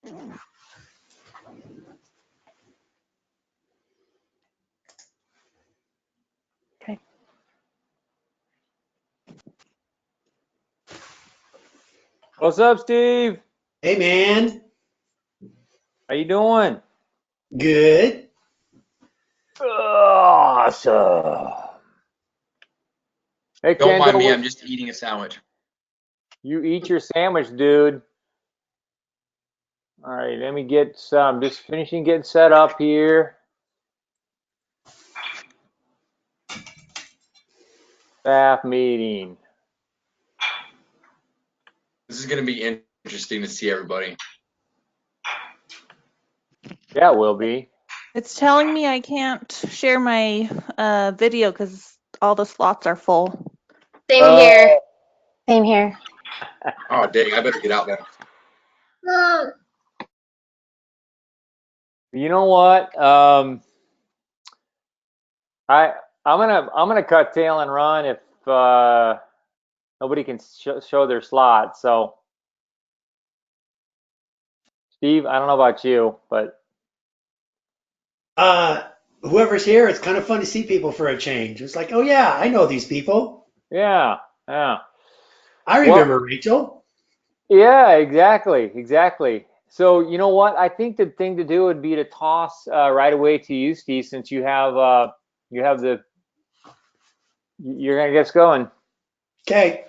Okay. What's up, Steve? Hey, man. How you doing? Good. Awesome. Hey, Don't mind Kendall, me, I'm just eating a sandwich. you eat your sandwich, dude. All right, let me get some. Just finishing getting set up here. Staff meeting. This is going to be interesting to see everybody. Yeah, it will be. It's telling me I can't share my video because all the slots are full. Same Oh. here. Same here. Oh, dang, I better get out there. You know what? I'm gonna cut tail and run if nobody can show their slot. So, Steve, I don't know about you, but Whoever's here, it's kind of fun to see people for a change. It's like, oh yeah, I know these people. yeah. I Well, remember Rachel. yeah, exactly. So you know what? I think the thing to do would be to toss right away to you, Steve, since you have the you're gonna get us going. Okay.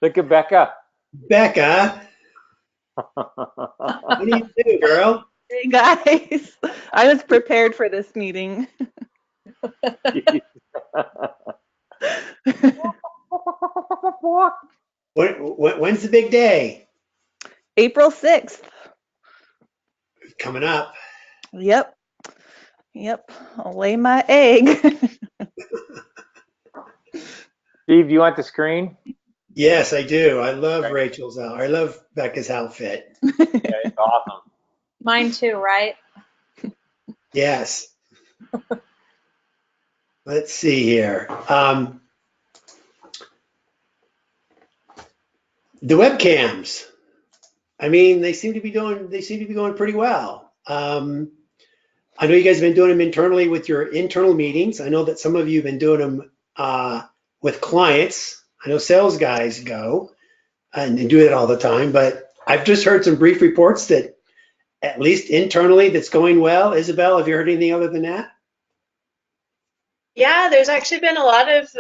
Look at Becca. Becca, what do you do, girl? Hey guys, I was prepared for this meeting. When's the big day? April 6th. Coming up. Yep. I'll lay my egg. Steve, do you want the screen? Yes, I do. I love Okay. Rachel's. I love Becca's outfit. Yeah, it's awesome. Mine too, right? Yes. Let's see here. The webcams. I mean, they seem to be going pretty well. I know you guys have been doing them internally with your internal meetings. I know that some of you have been doing them with clients. I know sales guys go and do it all the time, but I've just heard some brief reports that at least internally that's going well. Isabel, have you heard anything other than that? Yeah, there's actually been a lot of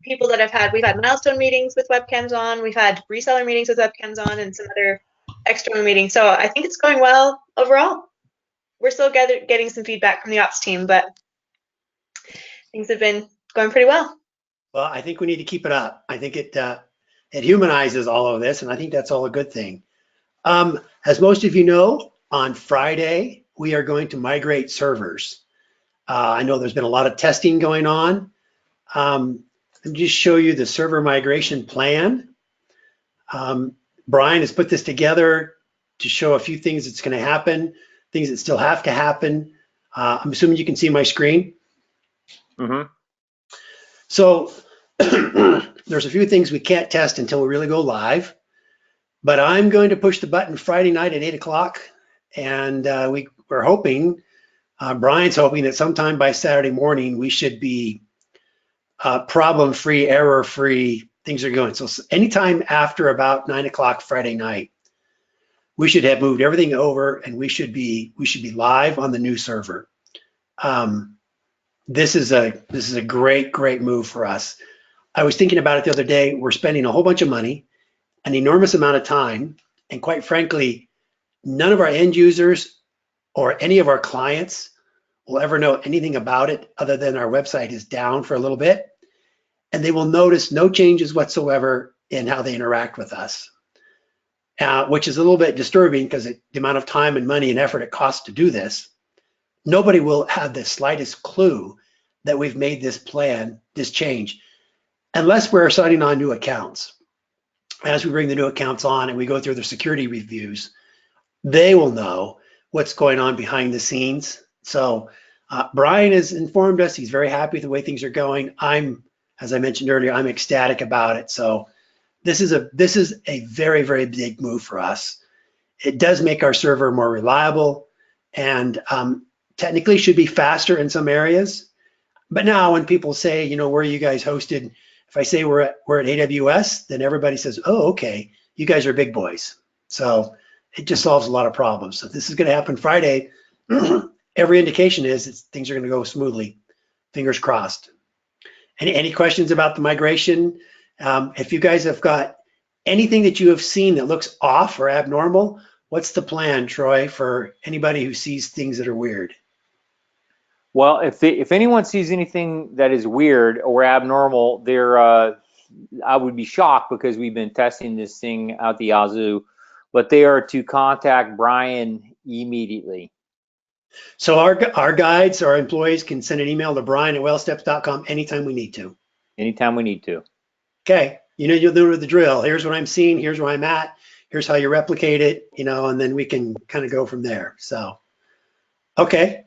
people that we've had milestone meetings with webcams on, we've had reseller meetings with webcams on, and some other external meetings. So I think it's going well overall. We're still getting some feedback from the ops team, but things have been going pretty well. Well, I think we need to keep it up. I think it humanizes all of this, and I think that's all a good thing. As most of you know, on Friday, we are going to migrate servers. I know there's been a lot of testing going on. Let me just show you the server migration plan. Brian has put this together to show a few things that's going to happen, things that still have to happen. I'm assuming you can see my screen. Mm-hmm. So there's a few things we can't test until we really go live, but I'm going to push the button Friday night at 8 o'clock, and we're hoping, Brian's hoping that sometime by Saturday morning we should be problem-free, error-free, things are going. So anytime after about 9 o'clock Friday night, we should have moved everything over, and we should be live on the new server. This is a great move for us. I was thinking about it the other day. We're spending a whole bunch of money, an enormous amount of time, and quite frankly, none of our end users or any of our clients will ever know anything about it other than our website is down for a little bit, and they will notice no changes whatsoever in how they interact with us, which is a little bit disturbing because the amount of time and money and effort it costs to do this. Nobody will have the slightest clue that we've made this plan, this change, unless we're signing on new accounts. As we bring the new accounts on and we go through the security reviews, they will know what's going on behind the scenes. So Brian has informed us. He's very happy with the way things are going. As I mentioned earlier, I'm ecstatic about it. So this is a very, very big move for us. It does make our server more reliable and technically should be faster in some areas. But now when people say, you know, where are you guys hosted? If I say we're at AWS, then everybody says, oh, okay, you guys are big boys. So it just solves a lot of problems. So this is going to happen Friday. Every indication is things are going to go smoothly. Fingers crossed. Any questions about the migration? If you guys have got anything that you have seen that looks off or abnormal, what's the plan, Troy, for anybody who sees things that are weird? Well, if anyone sees anything that is weird or abnormal, I would be shocked because we've been testing this thing out the yazoo, but they are to contact Brian immediately. So our guides, our employees can send an email to brian@wellsteps.com anytime we need to. Anytime we need to. Okay, you'll know the drill. Here's what I'm seeing, here's where I'm at, here's how you replicate it, and then we can kind of go from there. So, okay.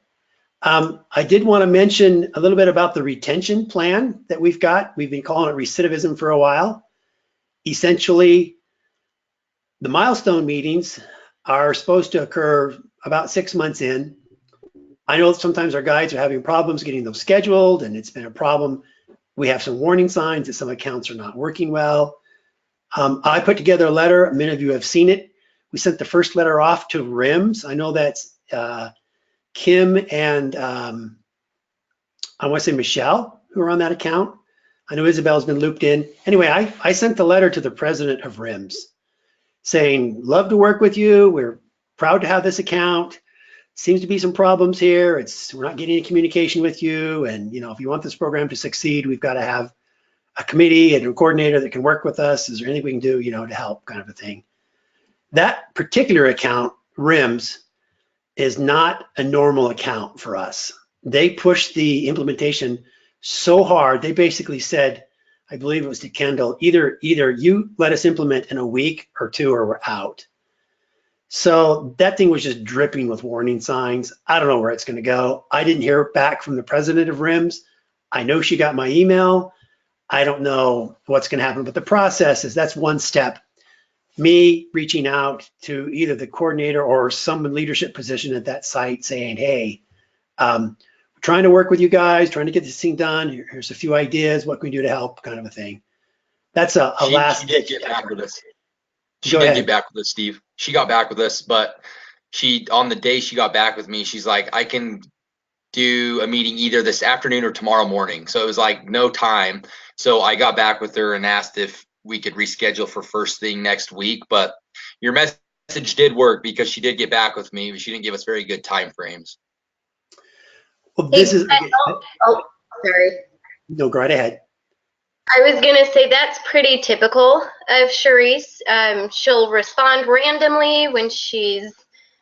I did want to mention a little bit about the retention plan that we've got. We've been calling it recidivism for a while. Essentially, the milestone meetings are supposed to occur about 6 months in. I know that sometimes our guides are having problems getting those scheduled, and it's been a problem. We have some warning signs that some accounts are not working well. I put together a letter. Many of you have seen it. We sent the first letter off to RIMS. I know that's Kim and I want to say Michelle, who are on that account. I know Isabel's been looped in. Anyway, I sent the letter to the president of RIMS saying, love to work with you. We're proud to have this account. Seems to be some problems here. We're not getting any communication with you. And if you want this program to succeed, we've got to have a committee and a coordinator that can work with us. Is there anything we can do, to help, kind of a thing. That particular account, RIMS, is not a normal account for us. They pushed the implementation so hard. They basically said, I believe it was to Kendall, either you let us implement in a week or two or we're out. So that thing was just dripping with warning signs. I don't know where it's going to go. I didn't hear back from the president of RIMS. I know she got my email. I don't know what's going to happen, but the process is that's one step. Me reaching out to either the coordinator or some leadership position at that site saying, hey, we're trying to work with you guys, trying to get this thing done. Here's a few ideas. What can we do to help, kind of a thing. That's a last. She did get back with us. She Go did ahead. get back with us, Steve. She got back with us, but on the day she got back with me, she's like, I can do a meeting either this afternoon or tomorrow morning. So it was like no time. So I got back with her and asked if we could reschedule for first thing next week. But your message did work because she did get back with me, but she didn't give us very good time frames. Well, this is. Oh, sorry. No, go right ahead. I was going to say that's pretty typical of Charisse. She'll respond randomly when she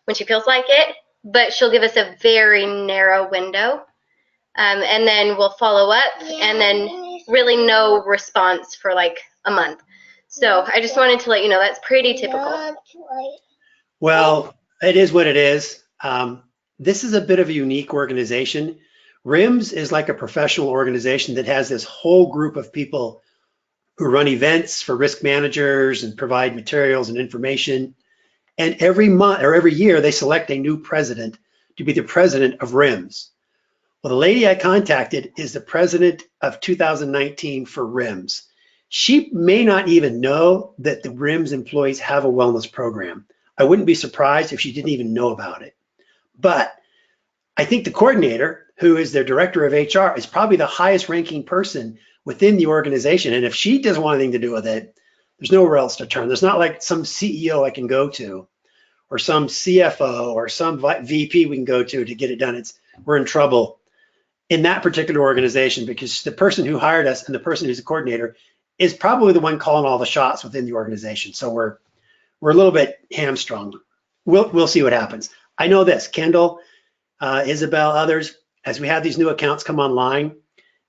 feels like it, but she'll give us a very narrow window. And then we'll follow up and then really no response for like a month. So I just wanted to let you know that's pretty typical. Well, it is what it is. This is a bit of a unique organization. RIMS is like a professional organization that has this whole group of people who run events for risk managers and provide materials and information. And every month or every year, they select a new president to be the president of RIMS. Well, the lady I contacted is the president of 2019 for RIMS. She may not even know that the RIMS employees have a wellness program. I wouldn't be surprised if she didn't even know about it. But I think the coordinator, who is their director of HR, is probably the highest ranking person within the organization. And if she doesn't want anything to do with it, there's nowhere else to turn. There's not like some CEO I can go to or some CFO or some VP we can go to get it done. We're in trouble in that particular organization because the person who hired us and the person who's the coordinator is probably the one calling all the shots within the organization. So we're a little bit hamstrung. We'll see what happens. I know this, Kendall, Isabel, others, as we have these new accounts come online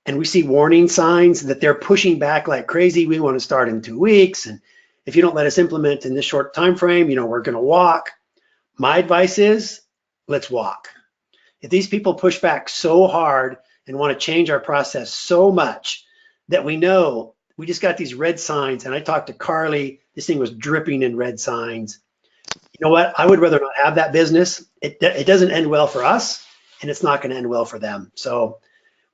and we see warning signs that they're pushing back like crazy. We want to start in 2 weeks. And if you don't let us implement in this short time frame, we're going to walk. My advice is let's walk. If these people push back so hard and want to change our process so much that we know we just got these red signs, and I talked to Carly. This thing was dripping in red signs. You know what? I would rather not have that business. It doesn't end well for us, and it's not going to end well for them. So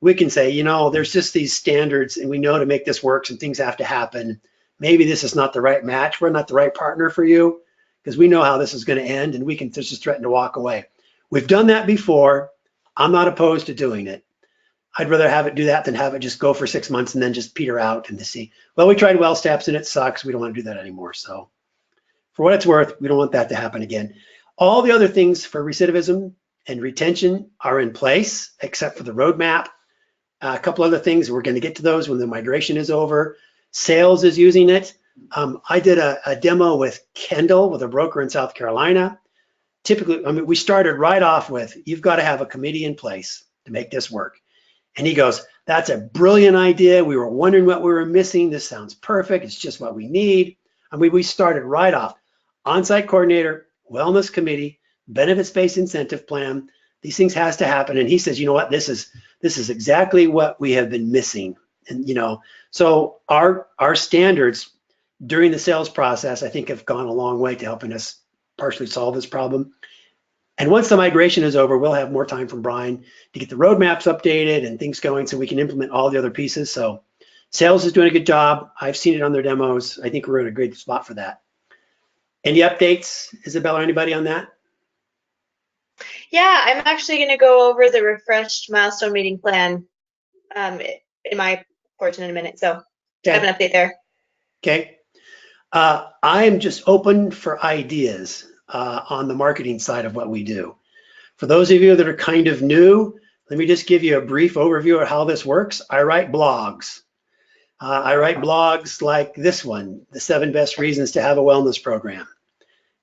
we can say, you know, there's just these standards, and we know to make this work, some things have to happen. Maybe this is not the right match. We're not the right partner for you, because we know how this is going to end, and we can just threaten to walk away. We've done that before. I'm not opposed to doing it. I'd rather have it do that than have it just go for 6 months and then just peter out and to see, well, we tried well steps and it sucks. We don't want to do that anymore. So for what it's worth, we don't want that to happen again. All the other things for recidivism and retention are in place, except for the roadmap. A couple other things, we're going to get to those when the migration is over. Sales is using it. I did a demo with Kendall, with a broker in South Carolina. Typically, I mean, we started right off with, you've got to have a committee in place to make this work. And he goes, that's a brilliant idea. We were wondering what we were missing. This sounds perfect. It's just what we need. I mean, we started right off. On-site coordinator, wellness committee, benefits-based incentive plan. These things has to happen. And he says, you know what, this is exactly what we have been missing. And you know, so our standards during the sales process, I think, have gone a long way to helping us partially solve this problem. And once the migration is over, we'll have more time from Brian to get the roadmaps updated and things going so we can implement all the other pieces. So sales is doing a good job. I've seen it on their demos. I think we're in a great spot for that. Any updates, Isabella, or anybody on that? Yeah, I'm actually going to go over the refreshed milestone meeting plan in my portion in a minute. So I have an update there. Okay. I am just open for ideas on the marketing side of what we do. For those of you that are kind of new, let me just give you a brief overview of how this works. I write blogs. I write blogs like this one, the 7 best reasons to have a wellness program.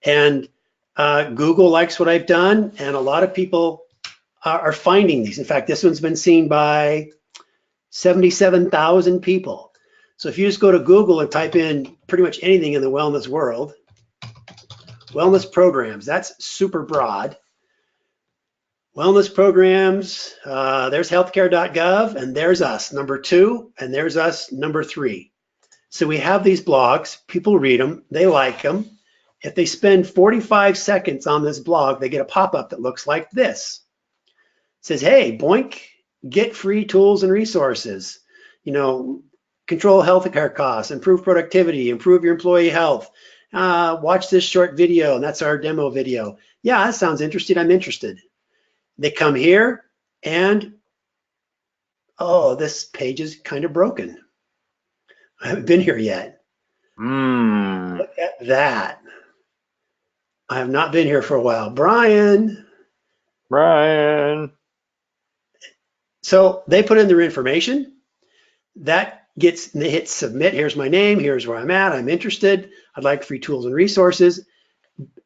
And Google likes what I've done, and a lot of people are finding these. In fact, this one's been seen by 77,000 people. So if you just go to Google and type in pretty much anything in the wellness world, wellness programs, that's super broad. Wellness programs, there's healthcare.gov, and there's us, number 2, and there's us, number 3. So we have these blogs, people read them, they like them. If they spend 45 seconds on this blog, they get a pop-up that looks like this. It says, hey, boink, get free tools and resources. You know, control healthcare costs, improve productivity, improve your employee health. Watch this short video, and that's our demo video. Yeah, that sounds interesting, I'm interested. They come here and, oh, this page is kind of broken. I haven't been here yet. Look at that. I have not been here for a while. Brian. So they put in their information. That gets, they hit submit. Here's my name. Here's where I'm at. I'm interested. I'd like free tools and resources.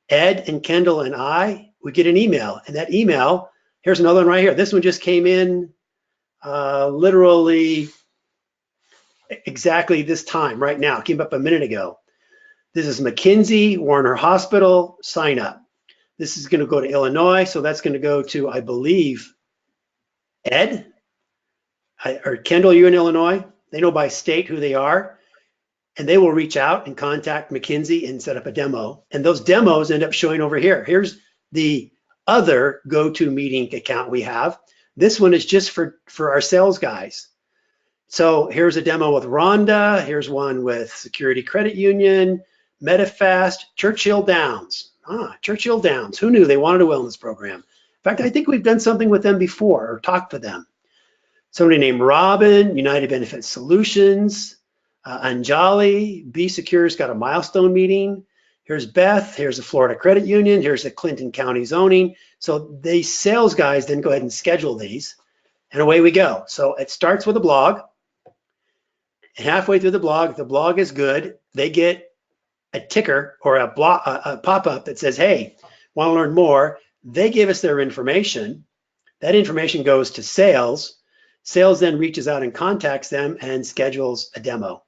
Ed and Kendall and I, we get an email. And that email, here's another one right here. This one just came in literally exactly this time right now. It came up a minute ago. This is McKinsey, Warner Hospital, sign up. This is going to go to Illinois, so that's going to go to, I believe, Ed or Kendall, you in Illinois. They know by state who they are, and they will reach out and contact McKinsey and set up a demo. And those demos end up showing over here. Here's the other GoToMeeting account we have. This one is just for our sales guys. So here's a demo with Rhonda. Here's one with Security Credit Union, Medifast, Churchill Downs. Churchill Downs. Who knew they wanted a wellness program? In fact, I think we've done something with them before or talked to them. Somebody named Robin, United Benefit Solutions, Anjali, B Secure's got a milestone meeting. Here's Beth, here's the Florida Credit Union, here's the Clinton County zoning. So the sales guys then go ahead and schedule these, and away we go. So it starts with a blog. Halfway through the blog is good. They get a ticker or a pop-up that says, hey, want to learn more? They give us their information. That information goes to sales. Sales then reaches out and contacts them and schedules a demo.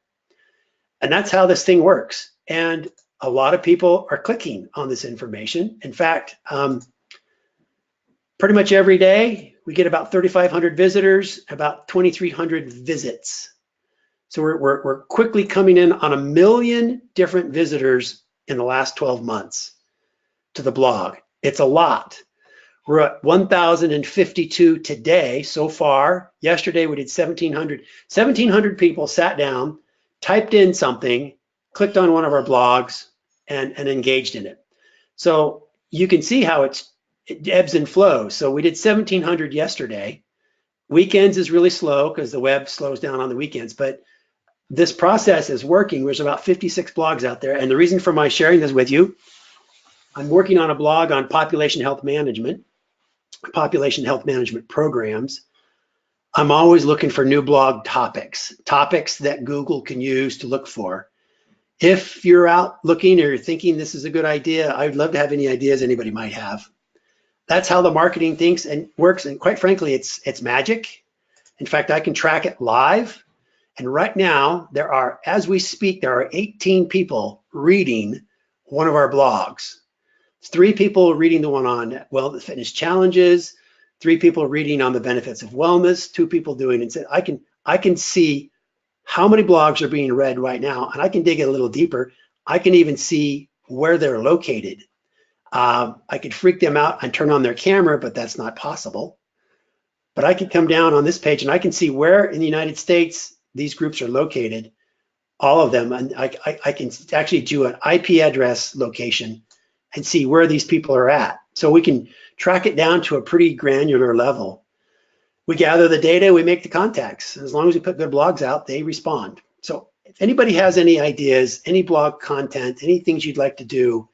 And that's how this thing works. And a lot of people are clicking on this information. In fact, pretty much every day, we get about 3,500 visitors, about 2,300 visits. So we're quickly coming in on 1 million different visitors in the last 12 months to the blog. It's a lot. We're at 1,052 today so far. Yesterday we did 1,700. 1,700 people sat down, typed in something, clicked on one of our blogs, and engaged in it. So you can see how it ebbs and flows. So we did 1,700 yesterday. Weekends is really slow because the web slows down on the weekends, but this process is working. There's about 56 blogs out there. And the reason for my sharing this with you, I'm working on a blog on population health management programs. I'm always looking for new blog topics that Google can use to look for. If you're out looking or thinking this is a good idea, I'd love to have any ideas anybody might have. That's how the marketing thinks and works. And quite frankly, it's magic. In fact, I can track it live. And right now, as we speak, there are 18 people reading one of our blogs. 3 people reading the one on wellness fitness challenges, 3 people reading on the benefits of wellness, 2 people doing it. I can see how many blogs are being read right now, and I can dig it a little deeper. I can even see where they're located. I could freak them out and turn on their camera, but that's not possible. But I can come down on this page and I can see where in the United States these groups are located, all of them. And I can actually do an IP address location and see where these people are at. So we can track it down to a pretty granular level. We gather the data, we make the contacts. As long as we put good blogs out, they respond. So if anybody has any ideas, any blog content, any things you'd like to do,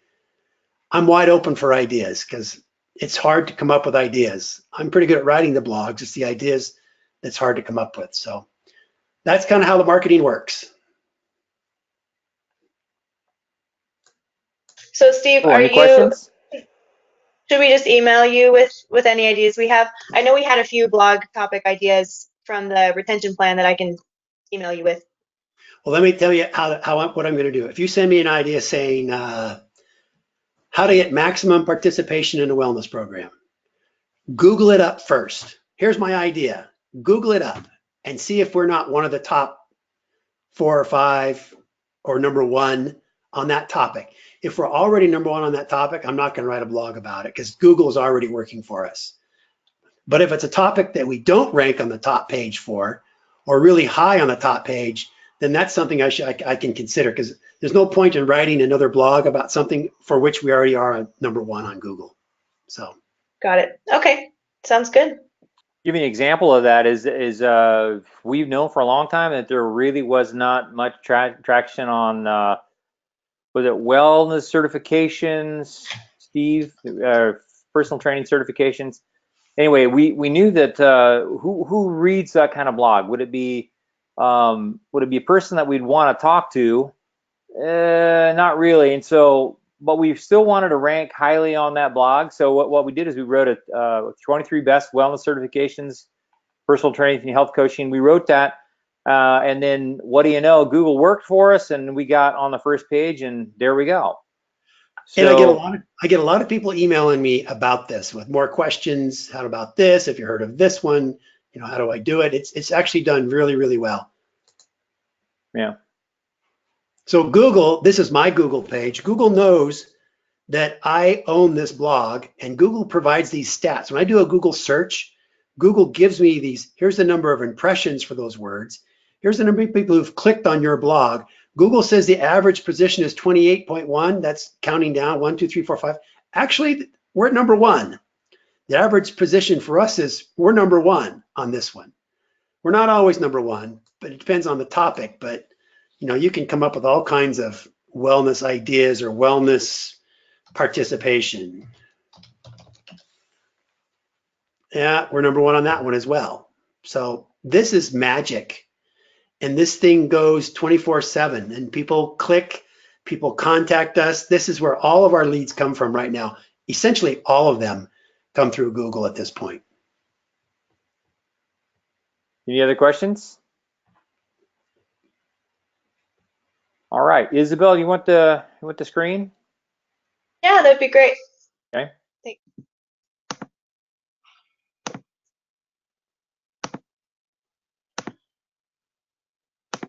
I'm wide open for ideas because it's hard to come up with ideas. I'm pretty good at writing the blogs. It's the ideas that's hard to come up with. So that's kind of how the marketing works. So Steve, Any questions? should we just email you with any ideas we have? I know we had a few blog topic ideas from the retention plan that I can email you with. Well, let me tell you what I'm going to do. If you send me an idea saying how to get maximum participation in a wellness program, Google it up first. Here's my idea. Google it up and see if we're not one of the top 4 or 5 or number 1 on that topic. If we're already number 1 on that topic, I'm not going to write a blog about it because Google is already working for us. But if it's a topic that we don't rank on the top page for, or really high on the top page, then that's something I can consider, because there's no point in writing another blog about something for which we already are number 1 on Google. So. Got it. Okay, sounds good. Give me an example of that is we've known for a long time that there really was not much traction on was it wellness certifications, Steve, personal training certifications. Anyway, we knew that who reads that kind of blog? Would it be a person that we'd want to talk to? Not really. And so, but we still wanted to rank highly on that blog. So what we did is we wrote 23 best wellness certifications, personal training and health coaching. We wrote that. And then what do you know? Google worked for us and we got on the first page and there we go. So, and I get a lot of people emailing me about this with more questions. How about this? If you heard of this one, how do I do it? It's actually done really, really well. Yeah. So Google, this is my Google page. Google knows that I own this blog and Google provides these stats. When I do a Google search, Google gives me these, here's the number of impressions for those words. Here's the number of people who've clicked on your blog. Google says the average position is 28.1. That's counting down 1, 2, 3, 4, 5. Actually, we're at number 1. The average position for us is we're number 1 on this one. We're not always number 1, but it depends on the topic. But you can come up with all kinds of wellness ideas or wellness participation. Yeah, we're number 1 on that one as well. So this is magic. And this thing goes 24/7 and people click, people contact us. This is where all of our leads come from right now. Essentially, all of them come through Google at this point. Any other questions? All right, Isabel, you want the screen? Yeah, that'd be great. Okay. Thanks.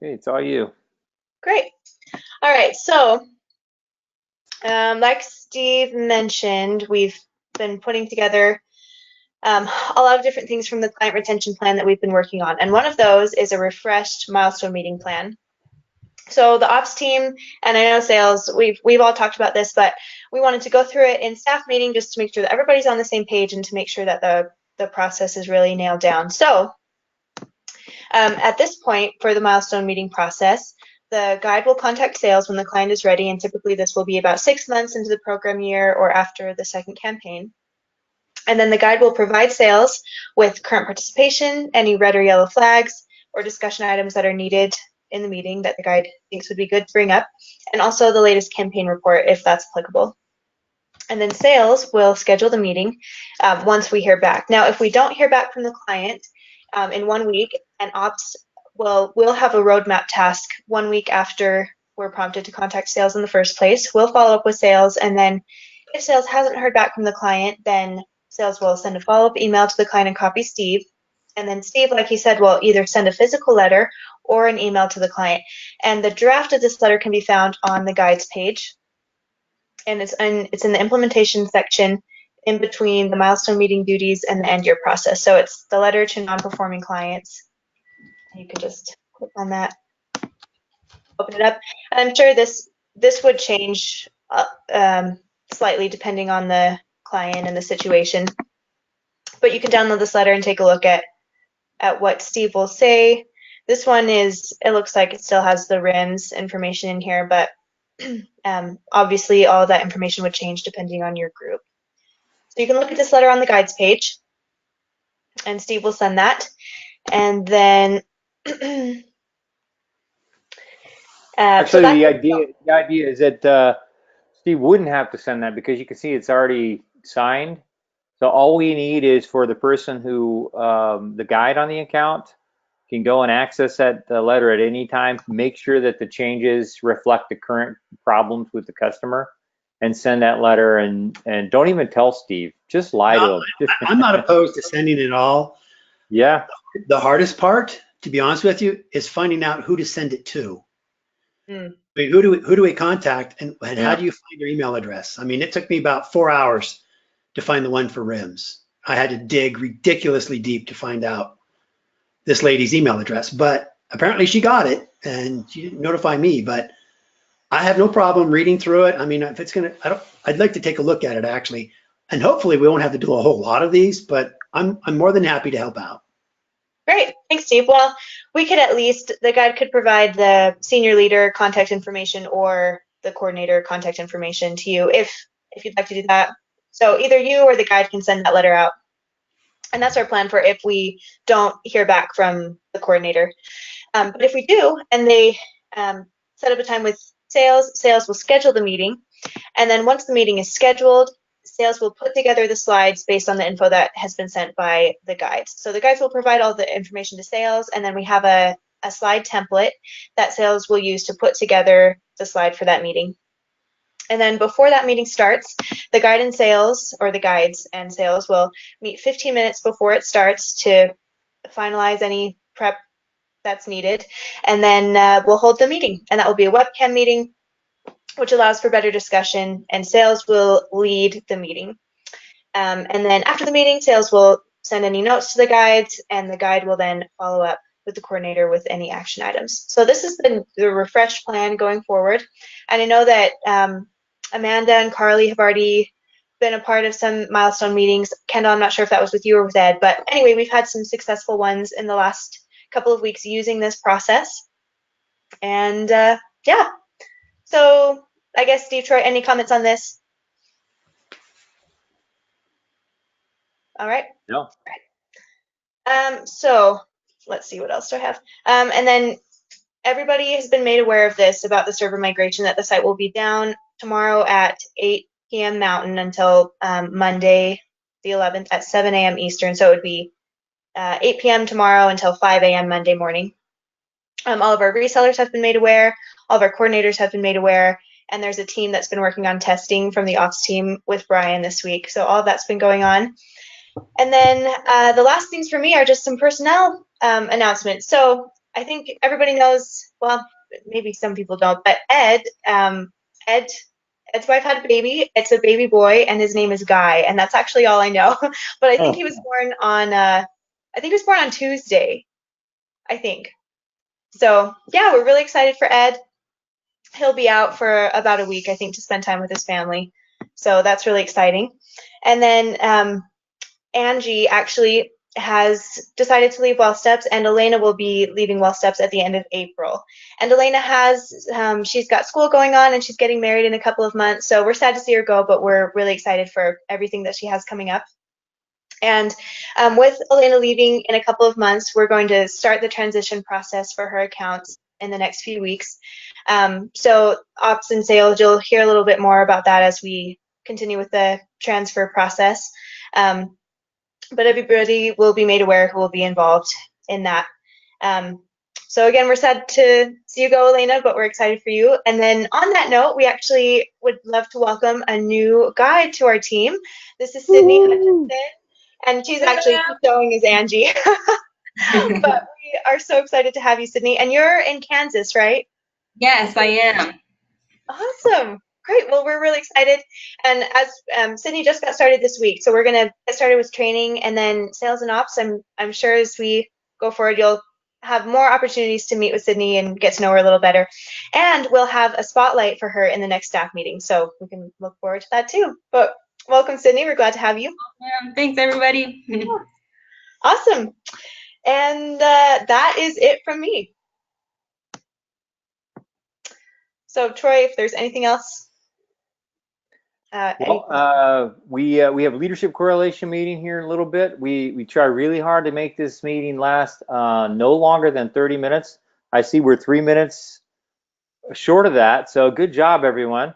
Okay, it's all you. Great. All right. So, like Steve mentioned, we've been putting together a lot of different things from the client retention plan that we've been working on. And one of those is a refreshed milestone meeting plan. So the ops team, and I know sales, we've all talked about this, but we wanted to go through it in staff meeting just to make sure that everybody's on the same page and to make sure that the process is really nailed down. So at this point for the milestone meeting process, the guide will contact sales when the client is ready, and typically this will be about 6 months into the program year or after the second campaign. And then the guide will provide sales with current participation, any red or yellow flags, or discussion items that are needed in the meeting that the guide thinks would be good to bring up, and also the latest campaign report if that's applicable. And then sales will schedule the meeting once we hear back. Now, if we don't hear back from the client in 1 week, and ops we'll have a roadmap task 1 week after we're prompted to contact sales in the first place. We'll follow up with sales, and then if sales hasn't heard back from the client, then sales will send a follow-up email to the client and copy Steve. And then Steve, like he said, will either send a physical letter or an email to the client. And the draft of this letter can be found on the guides page. And it's in the implementation section in between the milestone meeting duties and the end year process. So it's the letter to non-performing clients. You can just click on that, open it up. And I'm sure this would change slightly depending on the client and the situation. But you can download this letter and take a look at what Steve will say. This one it looks like it still has the RIMS information in here, but obviously all of that information would change depending on your group. So you can look at this letter on the guides page, and Steve will send that. And then Actually, so the idea is that Steve wouldn't have to send that because you can see it's already signed. So all we need is for the person who, the guide on the account, can go and access that letter at any time, make sure that the changes reflect the current problems with the customer, and send that letter, and don't even tell Steve, just lie to him. I'm not opposed to sending it all. Yeah. The hardest part, to be honest with you, is finding out who to send it to. I mean, who do we contact, and how do you find their email address? I mean, it took me about 4 hours to find the one for RIMS. I had to dig ridiculously deep to find out this lady's email address, but apparently she got it and she didn't notify me. But I have no problem reading through it. I mean, if it's I'd like to take a look at it actually, and hopefully we won't have to do a whole lot of these, but I'm more than happy to help out. Great, thanks, Steve. Well, we could the guide could provide the senior leader contact information or the coordinator contact information to you if you'd like to do that. So either you or the guide can send that letter out. And that's our plan for if we don't hear back from the coordinator. But if we do, and they set up a time with sales will schedule the meeting. And then once the meeting is scheduled, sales will put together the slides based on the info that has been sent by the guides. So the guides will provide all the information to sales, and then we have a slide template that sales will use to put together the slide for that meeting. And then before that meeting starts, the guide and sales, or the guides and sales, will meet 15 minutes before it starts to finalize any prep that's needed. And then we'll hold the meeting, and that will be a webcam meeting, which allows for better discussion, and sales will lead the meeting. And then after the meeting, sales will send any notes to the guides, and the guide will then follow up with the coordinator with any action items. So this is the refresh plan going forward. And I know that Amanda and Carly have already been a part of some milestone meetings. Kendall, I'm not sure if that was with you or with Ed, but anyway, we've had some successful ones in the last couple of weeks using this process. And yeah, so I guess, Steve, Troy, any comments on this? All right. No. So let's see, what else do I have? And then everybody has been made aware of this about the server migration, that the site will be down tomorrow at 8 p.m. Mountain until Monday, the 11th at 7 a.m. Eastern. So it would be 8 p.m. tomorrow until 5 a.m. Monday morning. All of our resellers have been made aware. All of our coordinators have been made aware. And there's a team that's been working on testing from the ops team with Brian this week. So all of that's been going on. And then the last things for me are just some personnel announcements. So I think everybody knows, well, maybe some people don't, but Ed, Ed's wife had a baby. It's a baby boy, and his name is Guy, and that's actually all I know. But I think he was born on, I think he was born on Tuesday, I think. So yeah, we're really excited for Ed. He'll be out for about a week, I think, to spend time with his family. So that's really exciting. And then Angie actually has decided to leave Well Steps, and Elena will be leaving Well Steps at the end of April. And Elena has, she's got school going on, and she's getting married in a couple of months. So we're sad to see her go, but we're really excited for everything that she has coming up. And with Elena leaving in a couple of months, we're going to start the transition process for her accounts in the next few weeks. So ops and sales, you'll hear a little bit more about that as we continue with the transfer process. But everybody will be made aware who will be involved in that. So again, we're sad to see you go, Elena, but we're excited for you. And then on that note, we actually would love to welcome a new guide to our team. This is Sydney Hutchinson, and she's actually showing as Angie. But we are so excited to have you, Sydney. And you're in Kansas, right? Yes, I am. Awesome. Great. Well, we're really excited. And as Sydney just got started this week, so we're going to get started with training and then sales and ops. I'm sure as we go forward, you'll have more opportunities to meet with Sydney and get to know her a little better. And we'll have a spotlight for her in the next staff meeting. So we can look forward to that too. But welcome, Sydney. We're glad to have you. Thanks, everybody. Awesome. And that is it from me. So Troy, if there's anything else. Well, we have a leadership correlation meeting here in a little bit. We try really hard to make this meeting last no longer than 30 minutes. I see we're 3 minutes short of that, so good job, everyone.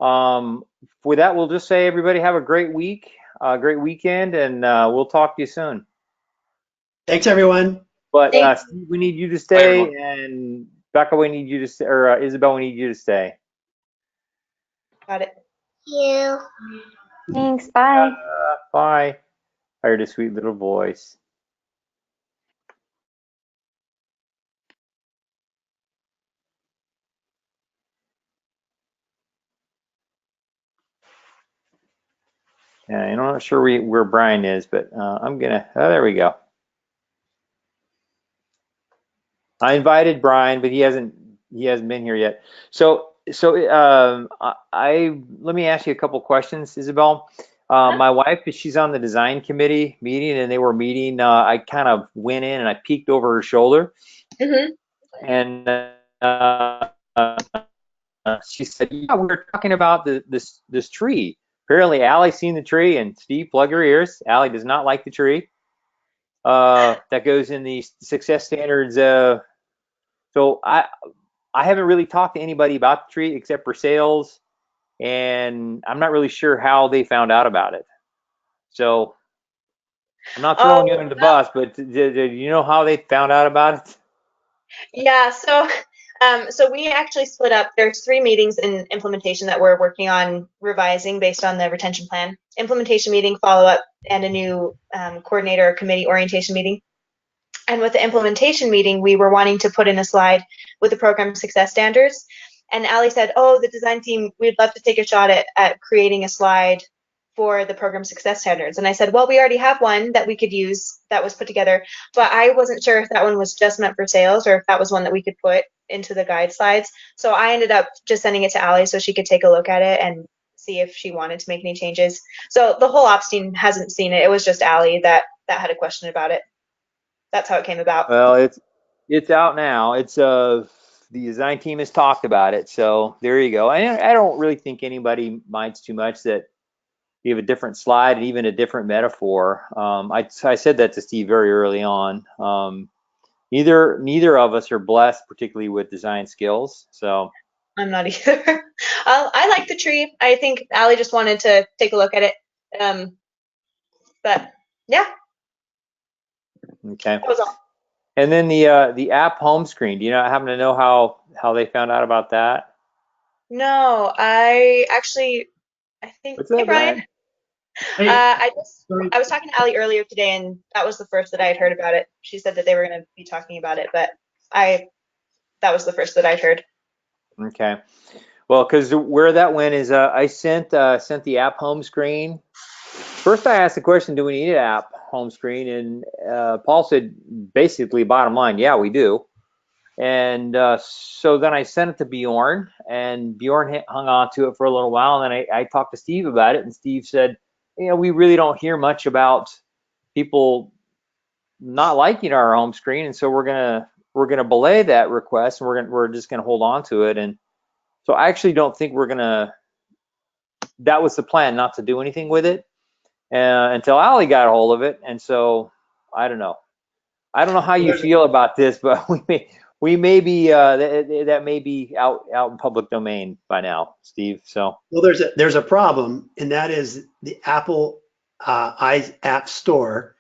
For that, we'll just say everybody have a great week, a great weekend, and we'll talk to you soon. Thanks, everyone. But Steve, we need you to stay, and Becca, we need you to stay, or Isabel, we need you to stay. Got it. You. Thanks. Bye. Bye. I heard a sweet little voice. Yeah, I'm not sure where Brian is, but I'm gonna. Oh, there we go. I invited Brian, but he hasn't been here yet. So let me ask you a couple questions, Isabel. My wife, she's on the design committee meeting, and they were meeting. I kind of went in and I peeked over her shoulder, and she said, "Yeah, we were talking about this tree. Apparently, Allie's seen the tree, and Steve, plug your ears. Allie does not like the tree. That goes in the success standards. So I haven't really talked to anybody about the tree except for sales, and I'm not really sure how they found out about it. So I'm not throwing you under the bus, but do you know how they found out about it? Yeah, so we actually split up. There's 3 meetings in implementation that we're working on revising based on the retention plan. Implementation meeting, follow-up, and a new coordinator committee orientation meeting. And with the implementation meeting, we were wanting to put in a slide with the program success standards. And Allie said, oh, the design team, we'd love to take a shot at creating a slide for the program success standards. And I said, well, we already have one that we could use that was put together, but I wasn't sure if that one was just meant for sales or if that was one that we could put into the guide slides. So I ended up just sending it to Allie so she could take a look at it and see if she wanted to make any changes. So the whole ops team hasn't seen it. It was just Allie that had a question about it. That's how it came about. Well, it's out now. It's the design team has talked about it, so there you go. I don't really think anybody minds too much that you have a different slide and even a different metaphor. I said that to Steve very early on. Neither of us are blessed particularly with design skills, so. I'm not either. I like the tree. I think Allie just wanted to take a look at it. But yeah. Okay. That was all. And then the app home screen. Do you happen to know how they found out about that? No, I think. What's up, Hey, Brian. Hey. I was talking to Allie earlier today, and that was the first that I had heard about it. She said that they were going to be talking about it, but that was the first that I'd heard. Okay. Well, because where that went is I sent the app home screen. First, I asked the question, do we need an app home screen? And Paul said, basically, bottom line, yeah, we do. And so then I sent it to Bjorn, and Bjorn hung on to it for a little while. And then I talked to Steve about it, and Steve said, we really don't hear much about people not liking our home screen, and so we're gonna belay that request, and we're just gonna hold on to it. And so I actually don't think we're gonna. That was the plan, not to do anything with it until Allie got a hold of it. And so I don't know. I don't know how you feel about this, but we may be that may be out in public domain by now, Steve. So well, there's a problem, and that is the Apple App Store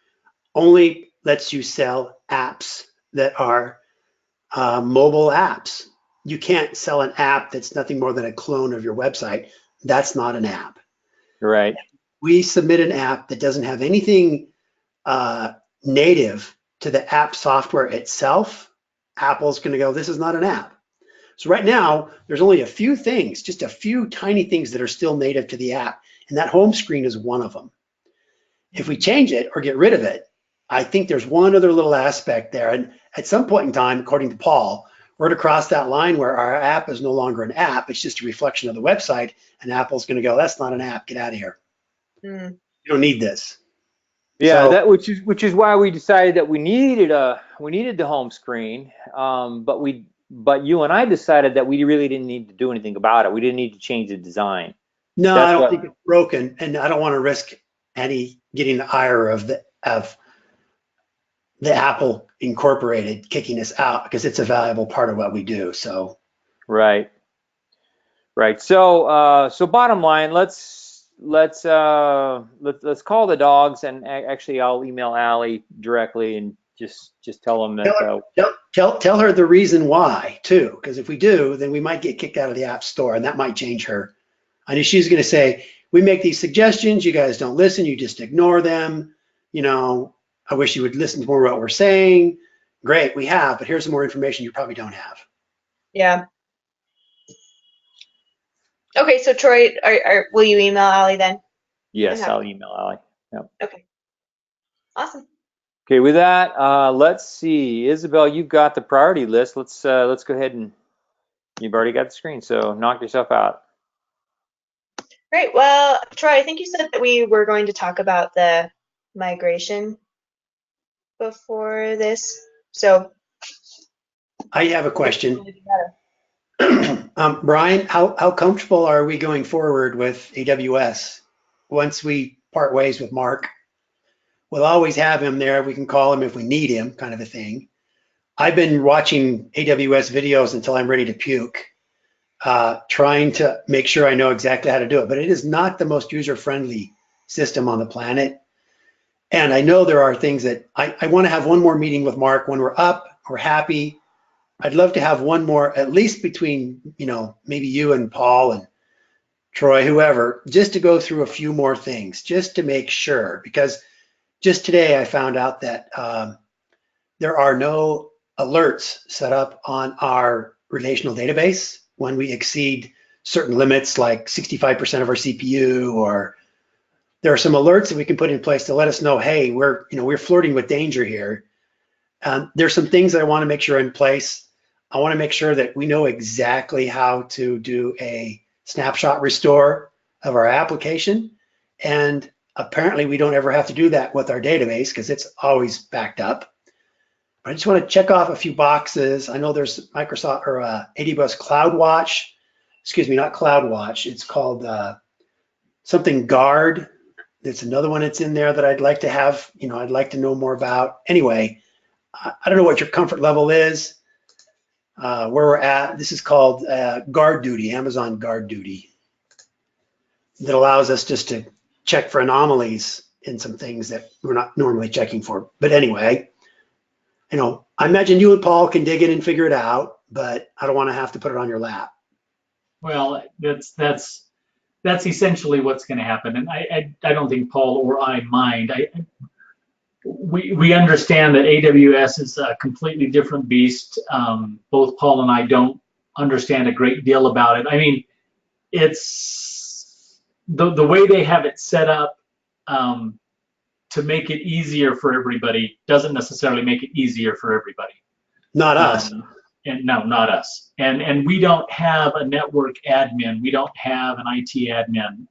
only lets you sell apps that are mobile apps. You can't sell an app that's nothing more than a clone of your website. That's not an app. right. We submit an app that doesn't have anything native to the app software itself. Apple's going to go, this is not an app. So right now, there's only a few things, just a few tiny things that are still native to the app, and that home screen is one of them. If we change it or get rid of it, I think there's one other little aspect there. And at some point in time, according to Paul, we're to cross that line where our app is no longer an app. It's just a reflection of the website. And Apple's going to go, that's not an app. Get out of here. You don't need this. Yeah, So- that which is why we decided that we needed the home screen. But you and I decided that we really didn't need to do anything about it. We didn't need to change the design. No, That's I don't what- think it's broken. And I don't want to risk any getting the ire of the Apple Incorporated kicking us out, because it's a valuable part of what we do. So Right. So bottom line, let's call the dogs, and actually I'll email Allie directly and just tell them that. tell her the reason why too, because if we do, then we might get kicked out of the App Store, and that might change her. I know she's going to say, we make these suggestions, you guys don't listen, you just ignore them. I wish you would listen to more what we're saying. Great, we have, but here's some more information you probably don't have. Yeah. Okay, so Troy, will you email Allie then? Yes, Okay. I'll email Allie. Yep. Okay. Awesome. Okay, with that, let's see, Isabel, you've got the priority list. Let's go ahead, and you've already got the screen, so knock yourself out. Great. Well, Troy, I think you said that we were going to talk about the migration before this. So I have a question. Brian, how comfortable are we going forward with AWS once we part ways with Mark? We'll always have him there. We can call him if we need him, kind of a thing. I've been watching AWS videos until I'm ready to puke, trying to make sure I know exactly how to do it. But it is not the most user-friendly system on the planet. And I know there are things that I want to have one more meeting with Mark when we're up, we're happy. I'd love to have one more, at least between, maybe you and Paul and Troy, whoever, just to go through a few more things, just to make sure. Because just today I found out that there are no alerts set up on our relational database when we exceed certain limits, like 65% of our CPU, or there are some alerts that we can put in place to let us know, hey, we're flirting with danger here. There's some things that I want to make sure are in place. I want to make sure that we know exactly how to do a snapshot restore of our application. And apparently we don't ever have to do that with our database because it's always backed up. I just want to check off a few boxes. I know there's Microsoft or AWS CloudWatch. Excuse me, not CloudWatch. It's called something Guard. There's another one that's in there that I'd like to have, I'd like to know more about. Anyway, I don't know what your comfort level is, where we're at. This is called Guard Duty, Amazon Guard Duty, that allows us just to check for anomalies in some things that we're not normally checking for. But anyway, I imagine you and Paul can dig in and figure it out, but I don't want to have to put it on your lap. Well, that's essentially what's going to happen, and I don't think Paul or I mind. we understand that AWS is a completely different beast. Both Paul and I don't understand a great deal about it. I mean, it's the way they have it set up to make it easier for everybody doesn't necessarily make it easier for everybody. Not us. And no, not us. And we don't have a network admin. We don't have an IT admin.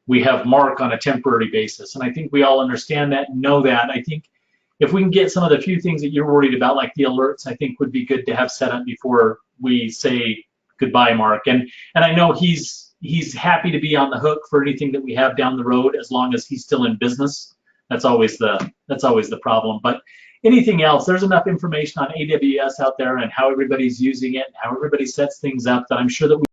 We have Mark on a temporary basis. And I think we all understand that and know that. I think if we can get some of the few things that you're worried about, like the alerts, I think would be good to have set up before we say goodbye, Mark. And I know he's happy to be on the hook for anything that we have down the road as long as he's still in business. That's always the problem. But anything else, there's enough information on AWS out there and how everybody's using it and how everybody sets things up that I'm sure that we